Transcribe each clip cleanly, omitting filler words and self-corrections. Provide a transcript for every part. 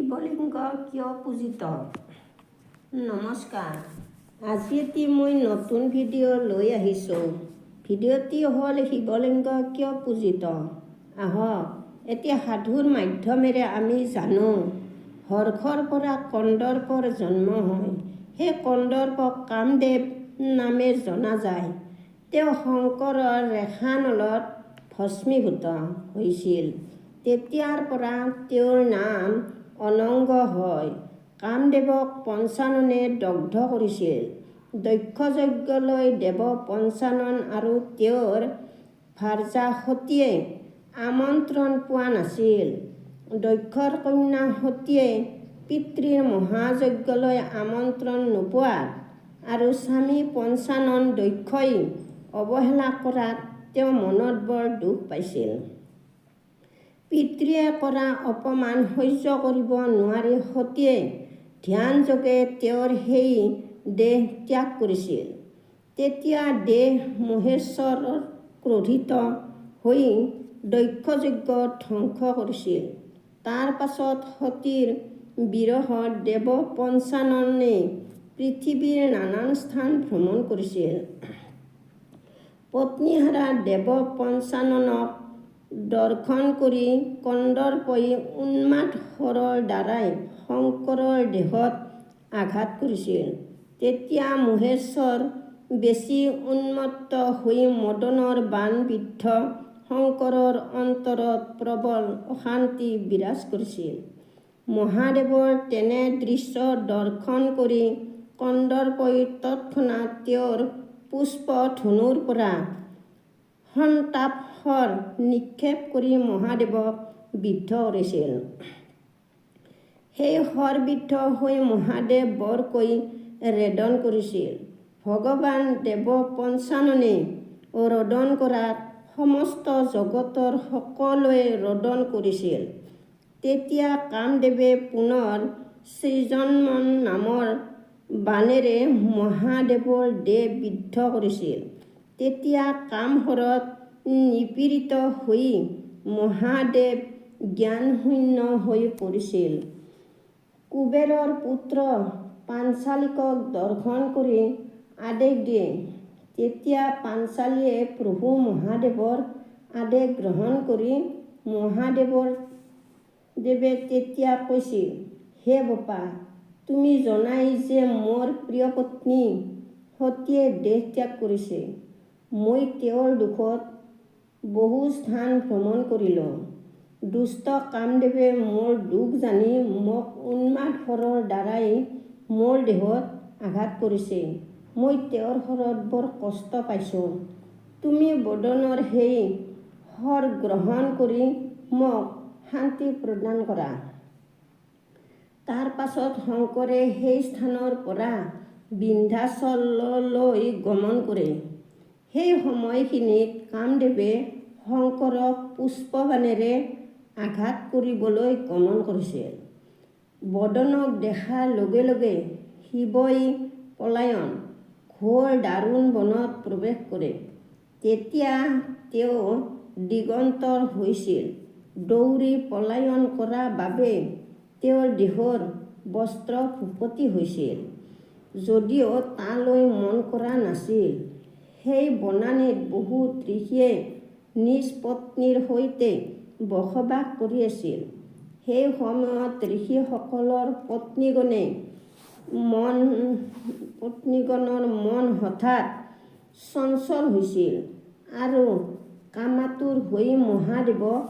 শিৱলিংগ কিয় পূজিত? নমস্কাৰ। আজি এটি মই নতুন ভিডিঅ' লৈ আহিছোঁ। ভিডিঅ'টি হ'ল শিৱলিংগ কিয় পূজিত। আহক এতিয়া সাধুৰ মাধ্যমেৰে আমি জানো। হৰ্ষৰ পৰা কন্দৰ্পৰ জন্ম হয়। সেই কন্দৰ্পক কামদেৱ নামে জনা যায়। তেওঁ শংকৰৰ ৰেখানলত ভস্মীভূত হৈছিল। তেতিয়াৰ পৰা তেওঁৰ নাম অনঙ্গ হয়। কামদেৱক পঞ্চাননে দগ্ধ কৰিছিল। দক্ষ যজ্ঞলৈ দেৱ পঞ্চানন আৰু তেওঁৰ ভাৰ্যা সতীয়ে আমন্ত্ৰণ পোৱা নাছিল। দক্ষৰ কন্যা সতীয়ে পিতৃৰ মহাযজ্ঞলৈ আমন্ত্ৰণ নোপোৱাত আৰু স্বামী পঞ্চানন দক্ষই অৱহেলা কৰাত তেওঁ মনত বৰ দুখ পাইছিল। পিতৃয়ে কৰা অপমান সহ্য কৰিব নোৱাৰি সতীয়ে ধ্যান যোগে তেওঁৰ সেই দেহ ত্যাগ কৰিছিল। তেতিয়া দেহ মহেশ্বৰৰ ক্ৰোধিত হৈ দক্ষ যজ্ঞ ধ্বংস কৰিছিল। তাৰ পাছত সতীৰ বিৰহত দেৱ পঞ্চাননে পৃথিৱীৰ নানান স্থান ভ্ৰমণ কৰিছিল। পত্নীহাৰা দেৱ পঞ্চাননক দৰ্শন কৰি কন্দৰ্পই উন্মাদ শৰৰ দ্বাৰাই শংকৰৰ দেহত আঘাত কৰিছিল। তেতিয়া মহেশ্বৰ বেছি উন্মত্ত হৈ মদনৰ বাণ বিদ্ধ শংকৰৰ অন্তৰত প্ৰবল অশান্তি বিৰাজ কৰিছিল। মহাদেৱৰ তেনে দৃশ্য দৰ্শন কৰি কন্দৰ্পই তৎক্ষণাৎ তেওঁৰ পুষ্প ধনুৰ পৰা সন্তাপ-শৰ নিক্ষেপ কৰি মহাদেৱক বিদ্ধ কৰিছিল। সেই শৰবিদ্ধ হৈ মহাদেৱ বৰকৈ ৰেদন কৰিছিল। ভগৱান দেৱ পঞ্চাননে ৰোদন কৰাত সমস্ত জগতৰ সকলোৱে ৰোদন কৰিছিল। তেতিয়া কামদেৱে পুনৰ সৃজনমন নামৰ বাণেৰে মহাদেৱৰ দেহ বিদ্ধ কৰিছিল। তেতিয়া কামহৰত নিপীড়িত হৈ মহাদেৱ জ্ঞানশূন্য হৈ পৰিছিল। কুবেৰৰ পুত্ৰ পাঞ্চালিকক দৰ্শন কৰি আদেশ দিয়ে। তেতিয়া পাঞ্চালীয়ে প্ৰভু মহাদেৱৰ আদেশ গ্ৰহণ কৰি মহাদেৱে তেতিয়া কৈছিল, হে বোপা, তুমি জনাই যে মোৰ প্ৰিয় পত্নী সতীয়ে দেহ ত্যাগ কৰিছে। মই তেওঁৰ দুখত বহু স্থান ভ্ৰমণ কৰিলোঁ। দুষ্ট কামদেৱে মোৰ দুখ জানি মোক উন্মাদ শৰৰ দ্বাৰাই মোৰ দেহত আঘাত কৰিছে। মই তেওঁৰ শৰত বৰ কষ্ট পাইছোঁ। তুমি বদনৰ সেই শৰ গ্ৰহণ কৰি মোক শান্তি প্ৰদান কৰা। তাৰ পাছত শংকৰে সেই স্থানৰ পৰা বিন্ধ্যাচললৈ গমন কৰে। সেই সময়খিনিত কামদেৱে শংকৰক পুষ্পবাণেৰে আঘাত কৰিবলৈ গমন কৰিছিল। বদনক দেখাৰ লগে লগে শিৱই পলায়ন ঘোৰ দাৰুণ বনত প্ৰৱেশ কৰে। তেতিয়া তেওঁ দিগন্তৰ হৈছিল। দৌৰি পলায়ন কৰা বাবে তেওঁৰ দেহৰ বস্ত্ৰ ভূপতি হৈছিল। যদিও তালৈ মন কৰা নাছিল। সেই বনানীত বহুত ঋষিয়ে নিজ পত্নীৰ সৈতে বসবাস কৰি আছিল। সেই সময়ত ঋষিসকলৰ পত্নীগণৰ মন হঠাৎ চঞ্চল হৈছিল আৰু কামাতুৰ হৈ মহাদেৱক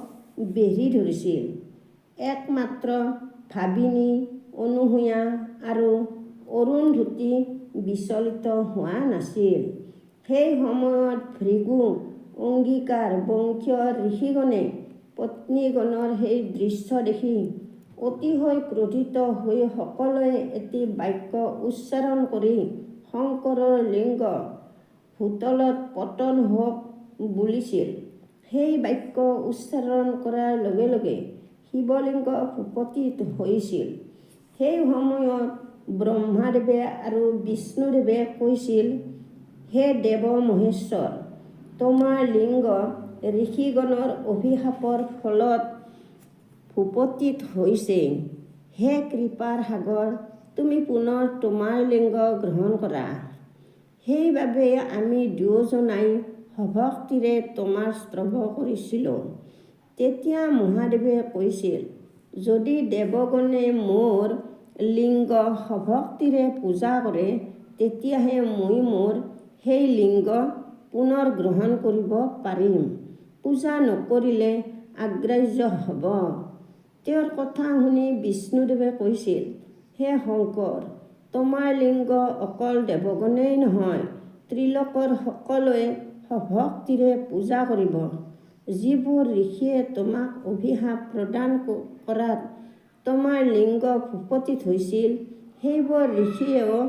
বেঢ়ি ধৰিছিল। একমাত্ৰ ভাবিনী অনুসূয়া আৰু অৰুন্ধতী বিচলিত হোৱা নাছিল। সেই সময়ত ভৃগু, অংগিকাৰ বংশীয় ঋষিগণে পত্নীগণৰ সেই দৃশ্য দেখি অতিশয় ক্ৰোধিত হৈ সকলোৱে এটি বাক্য উচ্চাৰণ কৰি শংকৰৰ লিংগ ভূতলত পতন হওক বুলিছিল। সেই বাক্য উচ্চাৰণ কৰাৰ লগে লগে শিৱলিংগ ভূপতিত হৈছিল। সেই সময়ত ব্ৰহ্মাদেৱে আৰু বিষ্ণুদেৱে কৈছিল, হে দেৱ মহেশ্বৰ, তোমাৰ লিংগ ঋষিগণৰ অভিশাপৰ ফলত ভূপতিত হৈছে। হে কৃপাৰ সাগৰ, তুমি পুনৰ তোমাৰ লিংগ গ্ৰহণ কৰা। সেইবাবে আমি দুয়োজনাই সভক্তিৰে তোমাৰ স্তৱ কৰিছিলোঁ। তেতিয়া মহাদেৱে কৈছিল, যদি দেৱগণে মোৰ লিংগ সভক্তিৰে পূজা কৰে, তেতিয়াহে মই মোৰ সেই লিংগ পুনৰ গ্ৰহণ কৰিব পাৰিম। পূজা নকৰিলে অগ্ৰাহ্য হ'ব। তেওঁৰ কথা শুনি বিষ্ণুদেৱে কৈছিল, হে শংকৰ, তোমাৰ লিংগ অকল দেৱগণেই নহয়, ত্ৰিলোকৰ সকলোৱে সভক্তিৰে পূজা কৰিব। যিবোৰ ঋষিয়ে তোমাক অভিশাপ প্ৰদান কৰাত তোমাৰ লিংগ ভূপতিত হৈছিল, সেইবোৰ ঋষিয়েও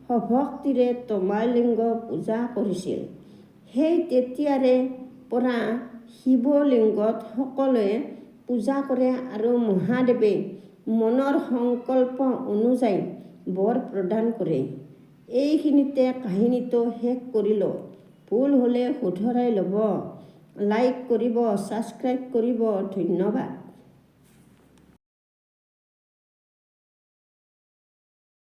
সভক্তিৰে তোমাৰ লিংগ পূজা কৰিছিল। সেই তেতিয়াৰে পৰা শিৱলিংগত সকলোৱে পূজা কৰে আৰু মহাদেৱে মনৰ সংকল্প অনুযায়ী বৰ প্ৰদান কৰে। এইখিনিতে কাহিনীটো শেষ কৰিলোঁ। ভুল হ'লে শুধৰাই ল'ব। লাইক কৰিব, ছাবস্ক্ৰাইব কৰিব। ধন্যবাদ।